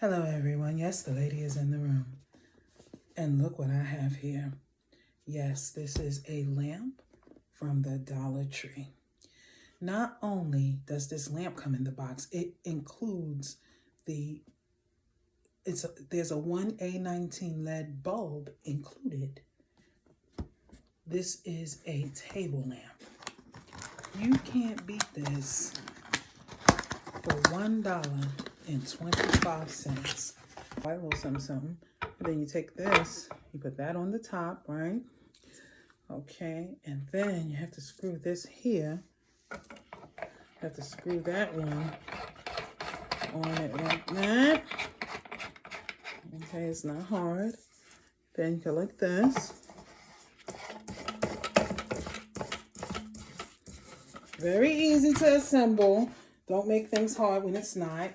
Hello everyone. Yes, the lady is in the room. And look what I have here. Yes, this is a lamp from the Dollar Tree. Not only does this lamp come in the box, it includes there's a 1A19 LED bulb included. This is a table lamp. You can't beat this for $1.25. Buy a little something. Then you take this, you put that on the top, right? Okay, and then you have to screw this here. You have to screw that one on it like that. Okay, it's not hard. Then you go like this. Very easy to assemble. Don't make things hard when it's not.